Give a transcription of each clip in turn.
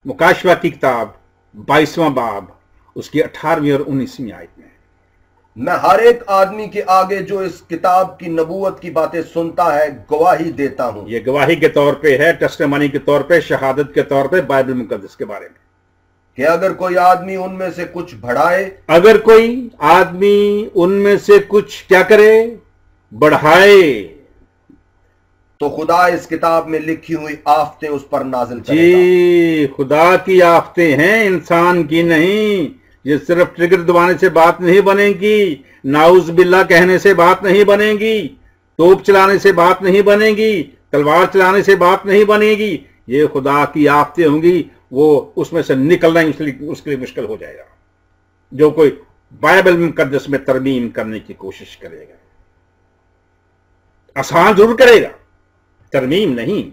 मुकाशवा की किताब 22वां बाब उसकी 18वीं और 19वीं आयत में, मैं हर एक आदमी के आगे जो इस किताब की नबूवत की बातें सुनता है गवाही देता हूं। ये गवाही के तौर पे है, टेस्टिमनी के तौर पे, शहादत के तौर पे बाइबल मुकद्दस के बारे में कि अगर कोई आदमी उनमें से कुछ बढ़ाए, अगर कोई आदमी उनमें से कुछ क्या करे, बढ़ाए, तो खुदा इस किताब में लिखी हुई आफतें उस पर नाजिल करेगा। जी, खुदा की आफतें हैं, इंसान की नहीं। ये सिर्फ ट्रिगर दबाने से बात नहीं बनेगी, नाउज बिल्ला कहने से बात नहीं बनेगी, तोप चलाने से बात नहीं बनेगी, तलवार चलाने से बात नहीं बनेगी। ये खुदा की आफतें होंगी, वो उसमें से निकलना उसके लिए मुश्किल हो जाएगा जो कोई बाइबल मुकद्दस में तरमीम करने की कोशिश करेगा। आसान जरूर करेगा, तरमीम नहीं।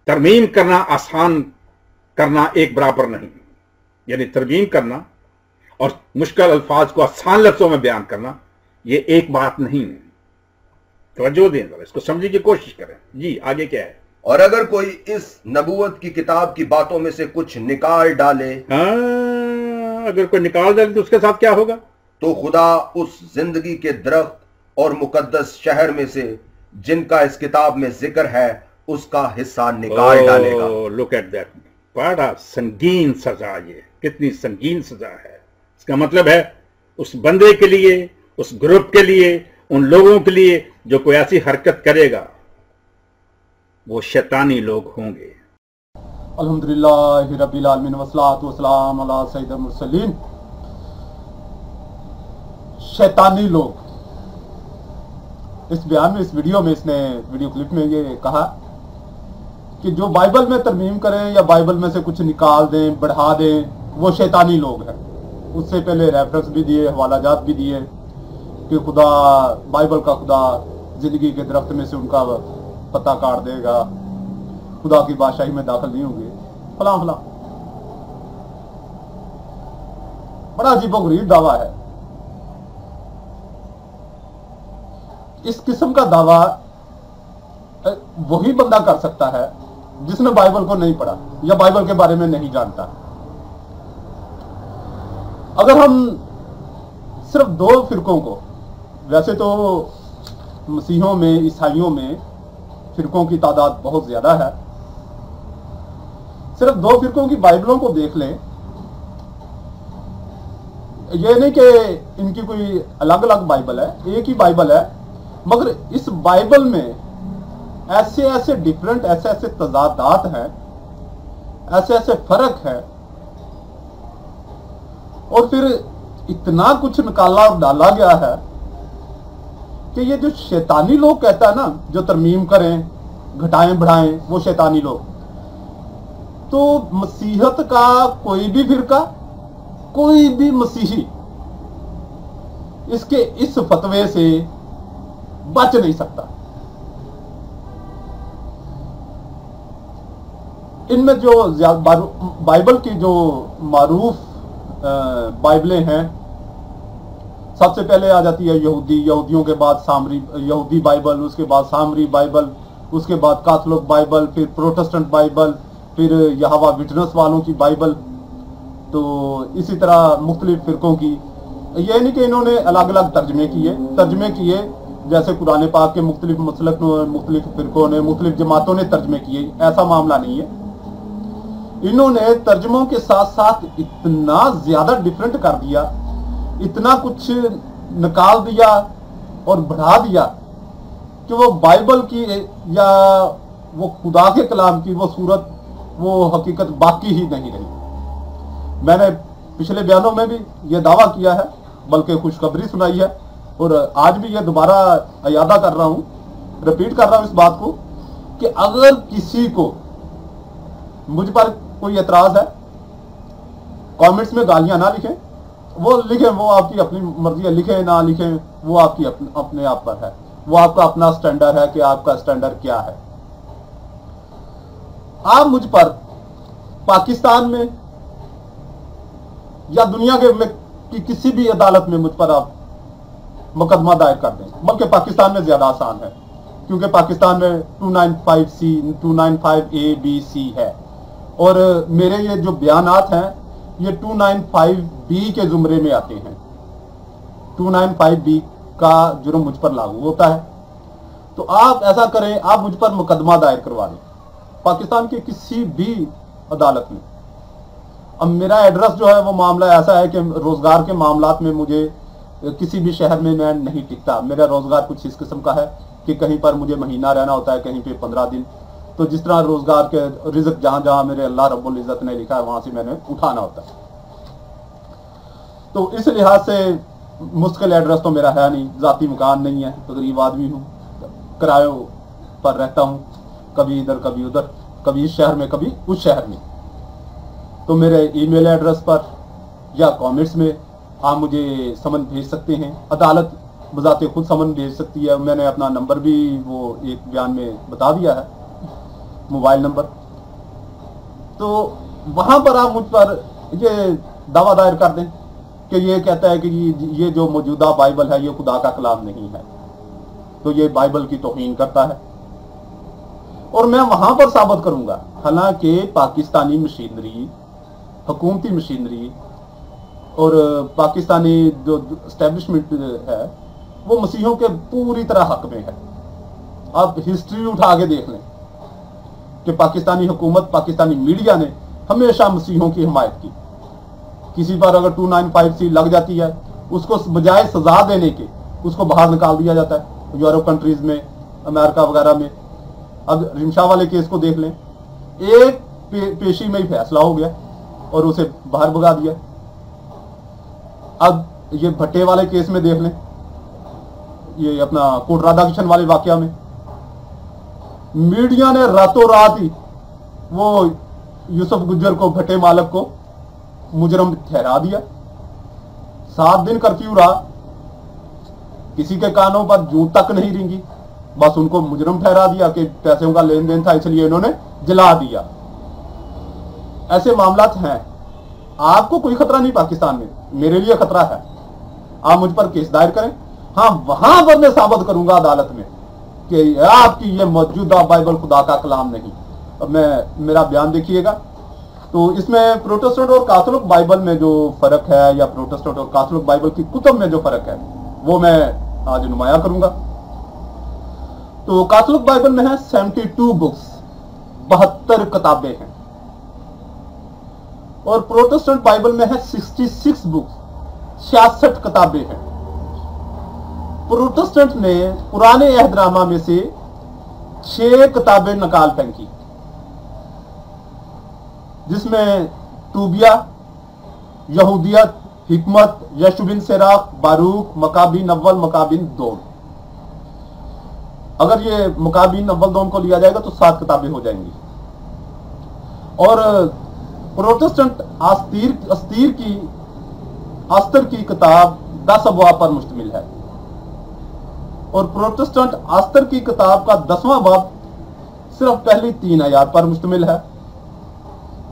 तरमीम करना आसान करना एक बराबर नहीं, यानी तरमीम करना और मुश्किल अल्फाज को आसान लफ्जों में बयान करना ये एक बात नहीं। तवज्जो दें, इसको समझने की कोशिश करें। जी, आगे क्या है? और अगर कोई इस नबूवत की किताब की बातों में से कुछ निकाल डाले, अगर कोई निकाल डाले तो उसके साथ क्या होगा? तो खुदा उस जिंदगी के दरख्त और मुकद्दस शहर में से जिनका इस किताब में जिक्र है उसका हिस्सा निकाल डालेगा। लुक एट दैट, बड़ा संगीन सजा, ये कितनी संगीन सजा है। इसका मतलब है उस बंदे के लिए, उस ग्रुप के लिए, उन लोगों के लिए जो कोई ऐसी हरकत करेगा, वो शैतानी लोग होंगे। अल्हम्दुलिल्लाह रब्बिल आलमीन वस्सलातु वस्सलाम अला सय्यिदिल मुरसलीन। शैतानी लोग, इस बयान में, इस वीडियो में, इसने वीडियो क्लिप में ये कहा कि जो बाइबल में तरमीम करें या बाइबल में से कुछ निकाल दें, बढ़ा दें, वो शैतानी लोग हैं। उससे पहले रेफरेंस भी दिए, हवालाजात भी दिए कि खुदा, बाइबल का खुदा जिंदगी के दरख्त में से उनका पता काट देगा, खुदा की बादशाही में दाखिल नहीं होंगे, फलां फलां। बड़ा अजीबोगरीब दावा है। इस किस्म का दावा वही बंदा कर सकता है जिसने बाइबल को नहीं पढ़ा या बाइबल के बारे में नहीं जानता। अगर हम सिर्फ दो फिरकों को, वैसे तो मसीहों में, ईसाइयों में फिरकों की तादाद बहुत ज्यादा है, सिर्फ दो फिरकों की बाइबलों को देख लें, यह नहीं कि इनकी कोई अलग अलग बाइबल है, एक ही बाइबल है, मगर इस बाइबल में ऐसे ऐसे डिफरेंट, ऐसे ऐसे तजादात हैं, ऐसे ऐसे फर्क है, और फिर इतना कुछ निकाला और डाला गया है कि ये जो शैतानी लोग कहता है ना, जो तरमीम करें, घटाएं, बढ़ाएं, वो शैतानी लोग। तो मसीहत का कोई भी फिरका, कोई भी मसीही इसके इस फतवे से बच नहीं सकता। इनमें जो बाइबल की जो मारूफ बाइबलें हैं, सबसे पहले आ जाती है यहूदियों के बाद सामरी यहूदी बाइबल, उसके बाद सामरी बाइबल, उसके बाद कैथोलिक बाइबल, फिर प्रोटेस्टेंट बाइबल, फिर यहोवा विटनेस वालों की बाइबल। तो इसी तरह मुख्तलिफ फिरकों की, ये नहीं कि इन्होंने अलग अलग तर्जमे किए, जैसे कुरान पाक के मुख्तलिफ मसलक, मुख्तलिफ फिरकों ने, मुख्तलिफ जमातों ने तर्जमे किए, ऐसा मामला नहीं है। इन्होंने तर्जमों के साथ साथ इतना ज्यादा डिफरेंट कर दिया, इतना कुछ निकाल दिया और बढ़ा दिया कि वो बाइबल की या वो खुदा के कलाम की वो सूरत, वो हकीकत बाकी ही नहीं रही। मैंने पिछले बयानों में भी ये दावा किया है, बल्कि खुशखबरी सुनाई है, और आज भी ये दोबारा अयादा कर रहा हूं, रिपीट कर रहा हूं इस बात को कि अगर किसी को मुझ पर कोई एतराज है, कमेंट्स में गालियां ना लिखें, वो लिखें, वो आपकी अपनी मर्जी है, लिखें ना लिखें वो आपकी अपने आप पर है, वो आपका अपना स्टैंडर्ड है कि आपका स्टैंडर्ड क्या है। आप मुझ पर पाकिस्तान में या दुनिया के में की किसी भी अदालत में मुझ पर आप मुकदमा दायर कर दें, बल्कि पाकिस्तान में ज्यादा आसान है, क्योंकि पाकिस्तान में 295C 295A B C है, اور میرے یہ جو بیانات ہیں یہ 295B کے زمرے میں آتے ہیں. 295B کا جرم مجھ پر لاگو ہوتا ہے. تو آپ ایسا کریں, آپ مجھ پر مقدمہ دائر کروا دیں پاکستان کی کسی بھی عدالت میں. اب میرا ایڈریس جو ہے وہ معاملہ ایسا ہے کہ روزگار کے معاملات میں مجھے کسی بھی شہر میں میں نہیں ٹکتا. میرا روزگار کچھ اس قسم کا ہے کہ کہیں پر مجھے مہینہ رہنا ہوتا ہے, کہیں پہ 15 دن. تو جس طرح روزگار کے رزق جہاں جہاں میرے اللہ رب العزت نے لکھا ہے وہاں سے میں نے اٹھانا ہوتا ہے. تو اس لحاظ سے مستقل ایڈریس تو میرا ہے نہیں, ذاتی مکان نہیں ہے, غریب آدمی ہوں, کرایوں پر رہتا ہوں, کبھی ادھر کبھی ادھر, کبھی اس شہر میں کبھی اس شہر میں. تو میرے ای میل ایڈریس پر یا کامنٹس میں آپ مجھے سمن بھیج سکتے ہیں. عدالت بذات خود سمن بھیج سکتی ہے. میں نے اپنا نمبر بھی وہ ایک بیان میں بتا دیا ہے, موبائل نمبر. تو وہاں پر آپ مجھ پر یہ دعویٰ دائر کر دیں کہ یہ کہتا ہے کہ یہ جو موجودہ بائبل ہے یہ خدا کا کلام نہیں ہے, تو یہ بائبل کی توہین کرتا ہے. اور میں وہاں پر ثابت کروں گا, حالانکہ پاکستانی مشینری, حکومتی مشینری اور پاکستانی جو اسٹیبلشمنٹ ہے وہ مسیحوں کے پوری طرح حق میں ہے. آپ ہسٹری اٹھا کے دیکھ لیں کہ پاکستانی حکومت, پاکستانی میڈیا نے ہمیشہ مسیحوں کی حمایت کی. کسی پر اگر 295C لگ جاتی ہے, اس کو بجائے سزا دینے کے اس کو باہر نکال دیا جاتا ہے. یورپ کنٹریز میں, امریکہ وغیرہ میں. اب رمشا والے کیس کو دیکھ لیں, ایک پیشی میں ہی فیصلہ ہو گیا اور اسے باہر بھگا دیا. اب یہ بھٹے والے کیس میں دیکھ لیں, یہ اپنا کوٹ رادھا کرشن والے واقعہ میں میڈیا نے راتوں رات ہی وہ یوسف گجر کو, بھٹے مالک کو مجرم ٹھہرا دیا. 7 دن کرفیو رہا, کسی کے کانوں پر جوں تک نہیں رینگی, بس ان کو مجرم ٹھہرا دیا کہ پیسوں کا لین دین تھا اس لیے انہوں نے جلا دیا. ایسے معاملات ہیں. آپ کو کوئی خطرہ نہیں پاکستان میں, میرے لیے خطرہ ہے. آپ مجھ پر کیس دائر کریں, ہاں وہاں پر میں ثابت کروں گا عدالت میں کہ آپ کی یہ موجودہ بائبل خدا کا کلام نہیں. اب میرا بیان دیکھیے گا. تو اس میں پروٹسٹنٹ اور کاتھولک بائبل میں جو فرق ہے, یا پروٹسٹنٹ اور کاتھولک بائبل کی کتب میں جو فرق ہے, وہ میں آج نمایاں کروں گا. تو کاتھولک بائبل میں ہے 72 بکس, 72 کتابیں ہیں. اور پروٹسٹنٹ بائبل میں ہے 66 بکس, 66 کتابیں ہیں. پروٹسٹنٹ نے پرانے عہد نامہ میں سے 6 کتابیں نکال پھینکی, جس میں توبیہ, یہودیت, حکمت, یشوبن سراخ, باروک, مکابین اول, مکابین دوم. اگر یہ مکابین اول دوم کو لیا جائے گا تو 7 کتابیں ہو جائیں گی. اور پروٹسٹنٹ آستر کی کتاب 10 ابواب پر مشتمل ہے, اور پروٹسٹنٹ آستر کی کتاب کا 10واں باب صرف پہلی 3 آیات پر مشتمل ہے.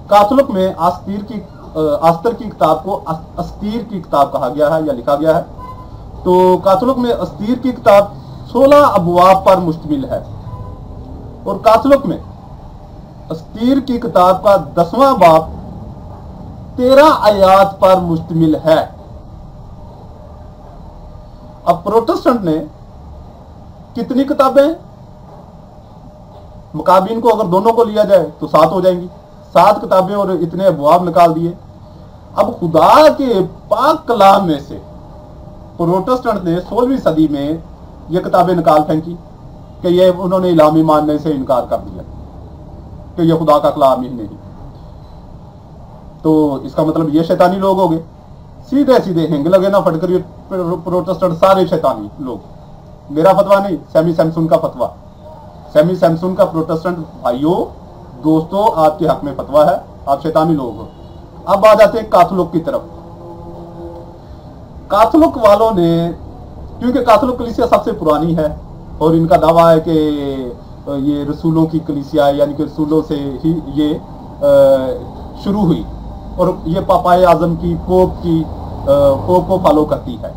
کاتھولک میں آستر کی کتاب کو استیر کی کتاب کہا گیا ہے یا لکھا گیا ہے. تو کاتھولک میں استیر کی کتاب 16 ابواب پر مشتمل ہے, اور کاتھولک میں استیر کی کتاب کا 10واں باب 13 آیات پر مشتمل ہے. اب پروٹسٹنٹ نے کتنی کتابیں, مکابین کو اگر دونوں کو لیا جائے تو 7 ہو جائیں گی. 7 کتابیں اور اتنے ابواب نکال دیے. اب خدا کے پاک کلام میں سے پروٹسٹنٹ نے 16ویں صدی میں یہ کتابیں نکال پھینکی کہ یہ انہوں نے الہامی ماننے سے انکار کر دیا کہ یہ خدا کا کلام ہی نہیں. تو اس کا مطلب یہ شیطانی لوگ ہو گئے, سیدھے سیدھے ہنگ لگے نا پھٹ کر. یہ پروٹسٹنٹ سارے شیطانی لوگ. میرا فتویٰ نہیں, سیمی سیمسون کا فتویٰ. سیمی سیمسون کا پروٹسٹنٹ بھائیوں دوستوں آپ کے حق میں فتویٰ ہے, آپ شیطانی لوگ ہو. اب آ جاتے ہیں کاتھولک کی طرف. کاتھولک والوں نے, کیونکہ کاتھولک کلیسیا سب سے پرانی ہے اور ان کا دعویٰ ہے کہ یہ رسولوں کی کلیسیا ہے, یعنی کہ رسولوں سے ہی یہ شروع ہوئی, اور یہ پاپائے اعظم کی, پوپ کو فالو کرتی ہے.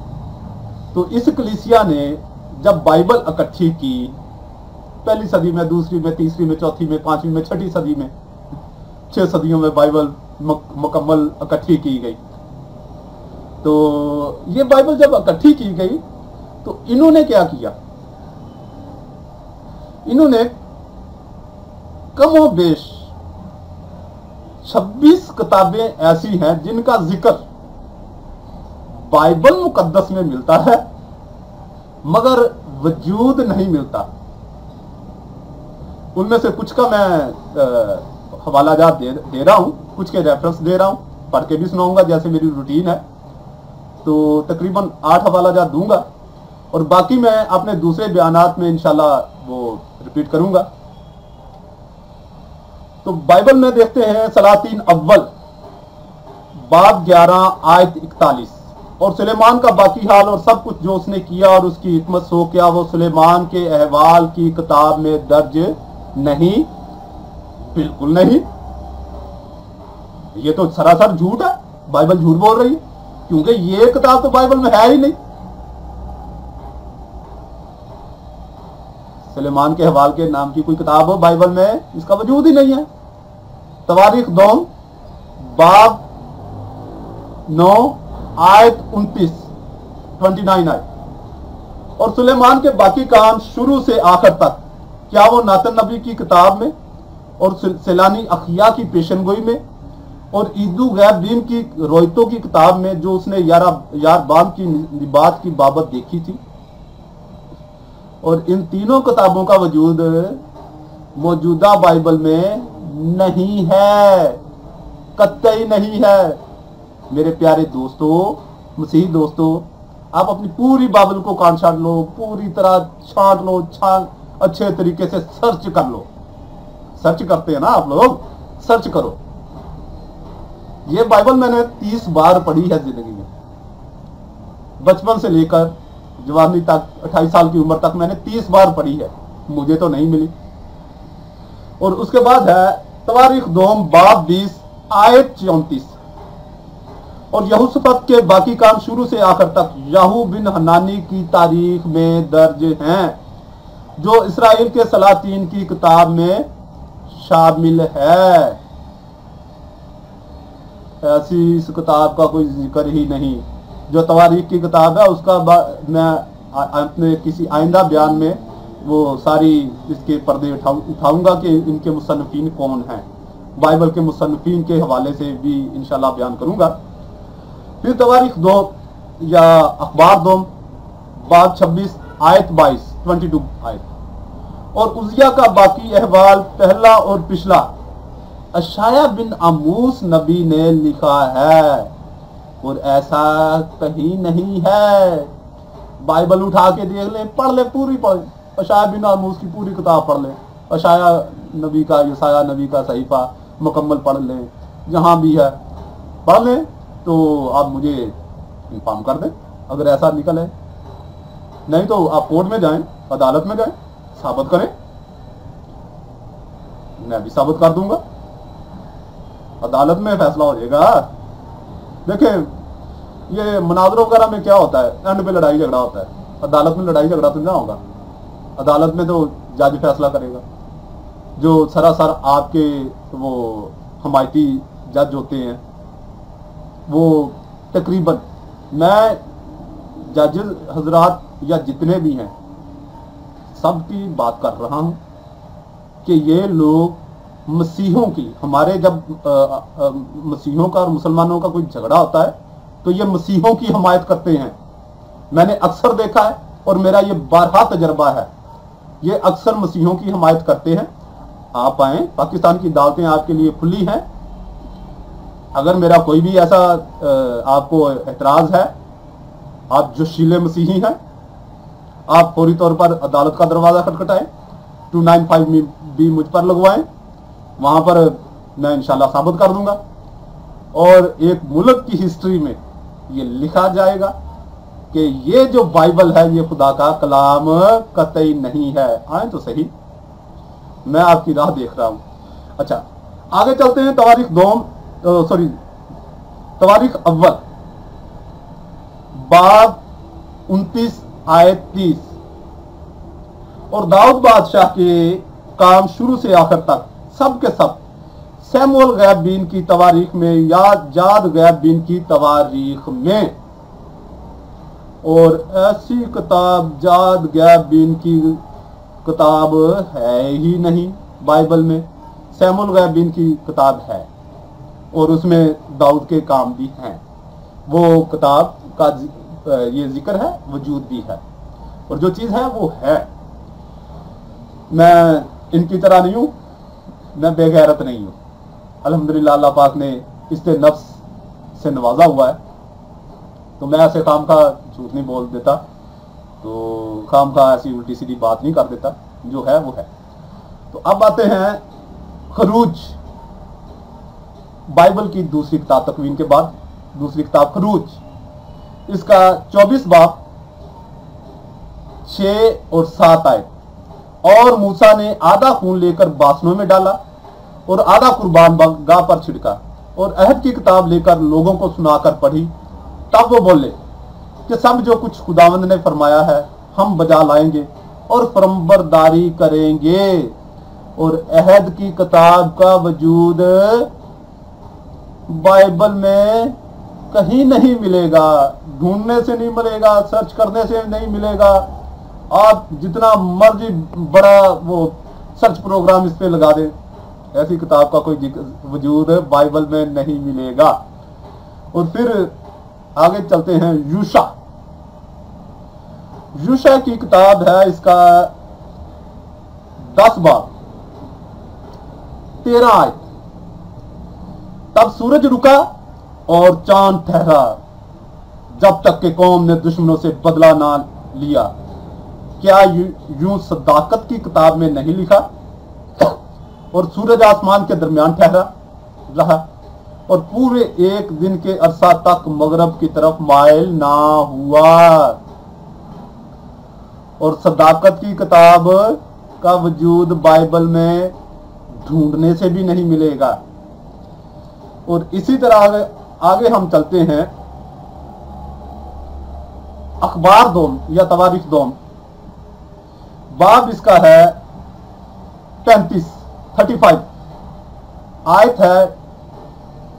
تو اس کلیسیا نے جب بائبل اکٹھی کی, پہلی صدی میں, دوسری میں, تیسری میں, چوتھی میں, 5ویں میں, 6ٹھی صدی میں, 6 सदियों में बाइबल मुकम्मल इकट्ठी की गई। तो ये बाइबल जब इकट्ठी की गई तो इन्होंने क्या किया, इन्होंने कमो बेश 26 किताबें ऐसी हैं जिनका जिक्र बाइबल मुकद्दस में मिलता है मगर वजूद नहीं मिलता। उनमें से कुछ का मैं हवाला जात दे रहा हूं, कुछ के रेफरेंस दे रहा हूं, पढ़ के भी सुनाऊंगा जैसे मेरी रूटीन है। तो तकरीबन 8 हवाला जात दूंगा और बाकी मैं अपने दूसरे बयानात में इंशाल्लाह वो रिपीट करूंगा। तो बाइबल में देखते हैं सलातीन अव्वल बाब 11 आयत 41, और सुलेमान का बाकी हाल और सब कुछ जो उसने किया और उसकी हिकमत सो क्या वो सुलेमान के अहवाल की किताब में दर्ज नहीं, बिल्कुल नहीं। ये तो सरासर झूठ है, बाइबल झूठ बोल रही है, क्योंकि ये किताब तो बाइबल में है ही नहीं। सुलेमान के अहवाल के नाम की कोई किताब हो बाइबल में, इसका वजूद ही नहीं है। तवारीख 2 बाब 9 आयत 29 आयत। और सुलेमान के बाकी काम शुरू से आखिर तक, क्या वो नातन नबी की किताब में और सैलानी अखिया की पेशनगोई में और ईदू गैब दीन की रोयतों की किताब में जो उसने यार बाम की निबात की बाबत देखी थी, और इन तीनों किताबों का वजूद मौजूदा बाइबल में नहीं है, कतई नहीं है। मेरे प्यारे दोस्तों, मसीह दोस्तों, आप अपनी पूरी बाइबल को कान छाट लो, पूरी तरह छाट लो, अच्छे तरीके से सर्च कर लो। सर्च करते हैं ना आप लोग, सर्च करो। ये बाइबल मैंने 30 बार पढ़ी है जिंदगी में, बचपन से लेकर जवानी तक, 28 साल की उम्र तक मैंने 30 बार पढ़ी है, मुझे तो नहीं मिली। और उसके बाद है तवारीख 2 बाब 20 आयत 34, और यहूसफत के बाकी काम शुरू से आखिर तक याहू बिन हनानी की तारीख में दर्ज हैं, जो इसराइल के सलातीन की किताब में शामिल है। ऐसी इस किताब का कोई जिक्र ही नहीं। जो तवारीख की किताब है उसका मैं अपने किसी आइंदा बयान में वो सारी इसके पर्दे उठाऊंगा कि इनके मुसन्निफीन कौन हैं। बाइबल के मुसन्निफीन के हवाले से भी इंशाल्लाह बयान करूंगा। फिर तवारीख 2 या अखबार 2 बाब 26 आयत 22 आयत। और उजिया का बाकी अहवाल पहला और पिछला अशाया बिन आमूस नबी ने लिखा है, और ऐसा कहीं नहीं है। बाइबल उठा के देख ले, पढ़ ले, पूरी पढ़, अशाया बिन आमूस की पूरी किताब पढ़ ले, अशाया नबी का, यसाया नबी का सहीफा मुकम्मल पढ़ ले, जहां भी है पढ़ ले। तो आप मुझे इन्फॉर्म कर दें अगर ऐसा निकल है। नहीं तो आप कोर्ट में जाएं, अदालत में जाएं, साबित करें, मैं भी साबित कर दूंगा, अदालत में फैसला हो जाएगा। देखें, ये मुनाजरों वगैरह में क्या होता है, एंड पे लड़ाई झगड़ा होता है। अदालत में लड़ाई झगड़ा तो ना होगा, अदालत में तो जज फैसला करेगा। जो सरासर आपके वो हमायती जज होते हैं, वो तकरीबन, मैं जज हजरात या जितने भी हैं सब की बात कर रहा हूं कि ये लोग मसीहों की, हमारे जब मसीहों का और मुसलमानों का कोई झगड़ा होता है तो ये मसीहों की हमायत करते हैं। मैंने अक्सर देखा है और मेरा ये बारहा तजर्बा है, ये अक्सर मसीहों की हमायत करते हैं। आप आए, पाकिस्तान की दावतें आपके लिए खुली हैं। अगर मेरा कोई भी ऐसा आपको एतराज है, आप जो शीले मसीही हैं, आप फौरी तौर पर अदालत का दरवाजा खटखटाएं, 295 भी मुझ पर लगवाएं, वहां पर मैं इंशाल्लाह साबित कर दूंगा। और एक मुल्क की हिस्ट्री में ये लिखा जाएगा कि ये जो बाइबल है ये खुदा का कलाम कतई नहीं है। आए तो सही, मैं आपकी राह देख रहा हूं। अच्छा, आगे चलते हैं। तवारीख अव्वल बाब 29 आयत 30। और दाऊद बादशाह के काम शुरू से आखिर तक सब के सब सैमुअल गैब बीन की तवारीख में या जाद गैब बीन की तवारीख में। और ऐसी किताब जाद गैब बीन की किताब है ही नहीं बाइबल में। सैमुअल गैब बीन की किताब है और उसमें दाऊद के काम भी हैं। वो किताब का ये जिक्र है, वजूद भी है, और जो चीज़ है वो है। मैं इनकी तरह नहीं हूँ, मैं बेगैरत नहीं हूँ। अल्हम्दुलिल्लाह अल्लाह पाक ने इससे नफ्स से नवाजा हुआ है, तो मैं ऐसे खाम का झूठ नहीं बोल देता, तो खाम का ऐसी उल्टी सीधी बात नहीं कर देता, जो है वो है। तो अब आते हैं खरूज, बाइबल की दूसरी किताब, तकवीन के बाद दूसरी किताब खरूज। इसका 24 बाब 6 और 7 आए। और मूसा ने आधा खून लेकर बासनों में डाला और आधा कुर्बान गाह पर छिड़का और अहद की किताब लेकर लोगों को सुनाकर पढ़ी। तब वो बोले कि सब जो कुछ खुदावंद ने फरमाया है हम बजा लाएंगे और फरमाबरदारी करेंगे। और अहद की किताब का वजूद बाइबल में कहीं नहीं मिलेगा, ढूंढने से नहीं मिलेगा, सर्च करने से नहीं मिलेगा। आप जितना मर्जी बड़ा वो सर्च प्रोग्राम इस पे लगा दे, ऐसी किताब का कोई वजूद बाइबल में नहीं मिलेगा। और फिर आगे चलते हैं यूशा। यूशा की किताब है, इसका 10 बाब 13 आयत। तब सूरज रुका और चांद ठहरा जब तक कि कौम ने दुश्मनों से बदला ना लिया। क्या यूं सदाकत की किताब में नहीं लिखा? और सूरज आसमान के दरमियान ठहरा रहा और पूरे एक दिन के अरसा तक मगरब की तरफ माइल ना हुआ। और सदाकत की किताब का वजूद बाइबल में ढूंढने से भी नहीं मिलेगा। और इसी तरह आगे हम चलते हैं अखबार दोम या तवारीख दोम, बाब इसका है 35 आयत है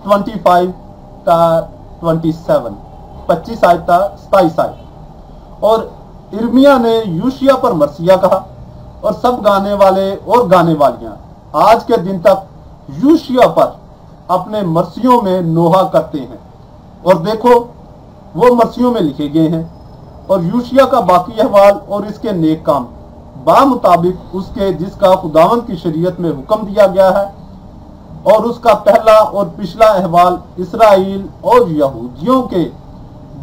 25 ता 27, 25 आयत ता 27 आयत। और इर्मिया ने यूशिया पर मरसिया कहा और सब गाने वाले और गाने वालियां आज के दिन तक यूशिया पर अपने मरसियों में नोहा करते हैं। और देखो वो मरसियों में लिखे गए हैं। और यूशिया का बाकी अहवाल और इसके नेक काम बामुताबिक उसके जिसका खुदावंद की शरीयत में हुक्म दिया गया है। और उसका पहला और पिछला अहवाल इसराइल और यहूदियों के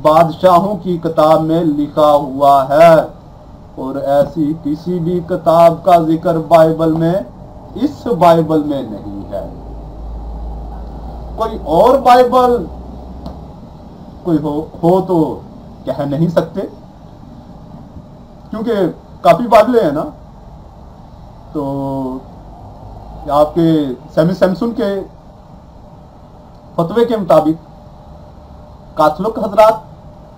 बादशाहों की किताब में लिखा हुआ है। और ऐसी किसी भी किताब का जिक्र बाइबल में, इस बाइबल में नहीं है। कोई और बाइबल कोई हो तो कह नहीं सकते, क्योंकि काफी बाइबलें हैं ना। तो आपके सेमी सैमसन के फतवे के मुताबिक कैथोलिक हजरात,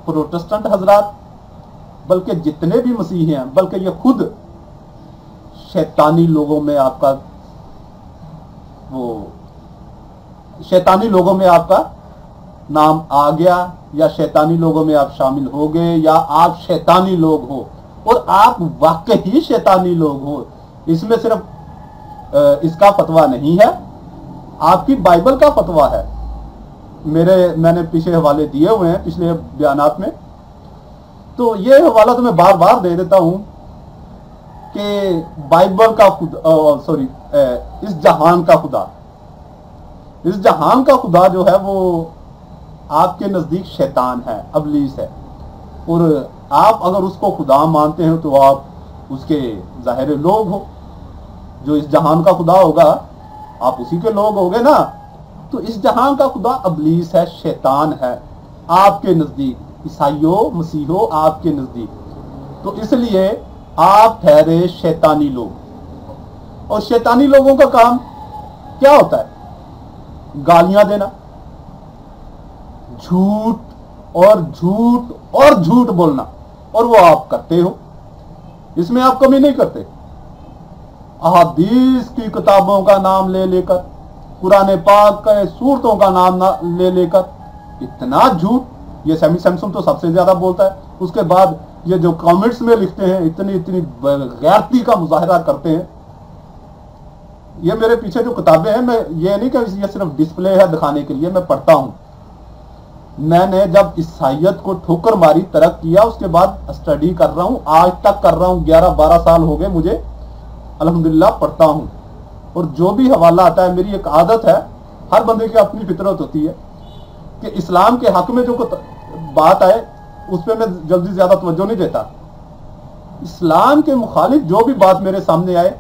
प्रोटेस्टेंट हजरात, बल्कि जितने भी मसीही हैं, बल्कि ये खुद शैतानी लोगों में आपका शैतानी लोगों में आपका नाम आ गया, या शैतानी लोगों में आप शामिल हो गए, या आप शैतानी लोग हो और आप वाकई शैतानी लोग हो। इसमें सिर्फ इसका फतवा नहीं है, आपकी बाइबल का फतवा है। मैंने पीछे हवाले दिए हुए हैं पिछले बयानात में, तो ये हवाला तो मैं बार बार दे देता हूं कि बाइबल का इस जहान का खुदा, इस जहान का खुदा जो है वो आपके नजदीक शैतान है, अबलीस है। और आप अगर उसको खुदा मानते हो तो आप उसके ज़ाहिर लोग हो। जो इस जहान का खुदा होगा आप उसी के लोग होगे ना। तो इस जहान का खुदा अबलीस है, शैतान है आपके नजदीक, ईसाइयों मसीहों आपके नजदीक। तो इसलिए आप ठहरे शैतानी लोग। और शैतानी लोगों का काम क्या होता है? गालियां देना, झूठ और झूठ और झूठ बोलना, और वो आप करते हो, इसमें आप कमी नहीं करते। अहादीस की किताबों का नाम ले लेकर قرآن پاک کے صورتوں کا نام لے لے کر اتنا جھوٹ. یہ سیمی سیمسن تو سب سے زیادہ بولتا ہے. اس کے بعد یہ جو کامنٹس میں لکھتے ہیں اتنی غیرتی کا مظاہرہ کرتے ہیں. یہ میرے پیچھے جو کتابیں ہیں, میں یہ نہیں کہ یہ صرف ڈسپلے ہے دکھانے کے لیے, میں پڑھتا ہوں. میں نے جب عیسائیت کو ٹھوکر ماری, ترک کیا, اس کے بعد اسٹڈی کر رہا ہوں, آج تک کر رہا ہوں, 11-12 سال ہو گئے مجھے الحمدللہ پڑھتا ہوں. اور جو بھی حوالہ آتا ہے, میری ایک عادت ہے, ہر بندے کی اپنی فطرت ہوتی ہے کہ اسلام کے حق میں جو بات آئے اس پہ میں جلدی زیادہ توجہ نہیں دیتا. اسلام کے مخالف جو بھی بات میرے سامنے آئے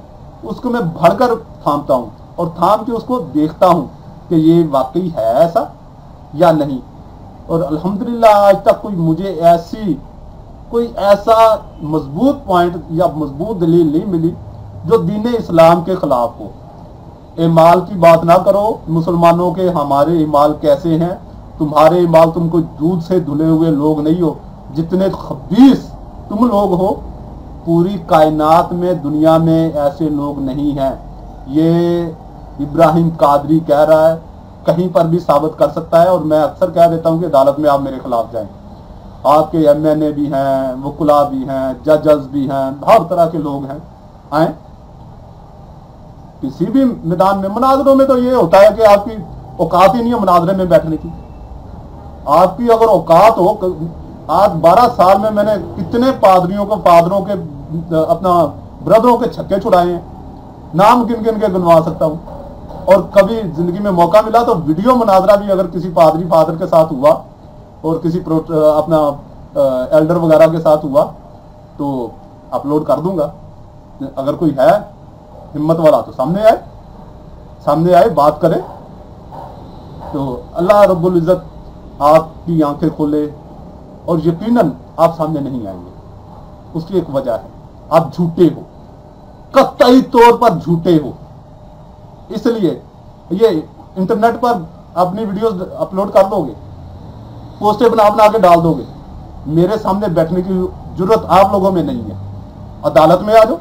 اس کو میں بڑھ کر تھامتا ہوں, اور تھام کے اس کو دیکھتا ہوں کہ یہ واقعی ہے ایسا یا نہیں. اور الحمدللہ آج تک کوئی ایسا مضبوط پوائنٹ یا مضبوط دلیل نہیں ملی جو دین اسلام کے خلاف ہو. اعمال کی بات نہ کرو مسلمانوں کے, ہمارے اعمال کیسے ہیں, تمہارے اعمال, تم کوئی دودھ سے دھلے ہوئے لوگ نہیں ہو. جتنے خبیث تم لوگ ہو, پوری کائنات میں دنیا میں ایسے لوگ نہیں ہیں. یہ ابراہیم قادری کہہ رہا ہے, کہیں پر بھی ثابت کر سکتا ہے, اور میں اکثر کہہ دیتا ہوں کہ عدالت میں آپ میرے خلاف جائیں. آپ کے ایم این اے بھی ہیں, وکلا بھی ہیں, ججز بھی ہیں, ہر طرح کے لوگ ہیں, آئیں کسی بھی میدان میں. مناظروں میں تو یہ ہوتا ہے کہ آپ کی اوقات ہی نہیں ہے مناظرے میں بیٹھنے کی. آپ کی اگر اوقات ہو, آج 12 سال میں نے کتنے پادروں کے اپنا برادروں کے چھکے چھڑائے ہیں, نام گن گن کے گنوا سکتا ہوں. اور کبھی زندگی میں موقع ملا تو ویڈیو مناظرہ بھی اگر کسی پادری فادر کے ساتھ ہوا اور کسی اپنا ایلڈر وغیرہ کے ساتھ ہوا تو اپلوڈ کر دوں گا. اگر کوئی ہے ہمت والا تو سامنے آئے بات کرے. تو اللہ رب العزت آپ کی آنکھیں کھولے, اور یقیناً آپ سامنے نہیں آئیں گے. اس کی ایک وجہ ہے, آپ جھوٹے ہو, قطعی طور پر جھوٹے ہو. اس لیے یہ انٹرنیٹ پر اپنی ویڈیوز اپلوڈ کر دو گے, پوسٹیں بنا کے ڈال دو گے, میرے سامنے بیٹھنے کی ضرورت آپ لوگوں میں نہیں ہے. عدالت میں آ جاؤ,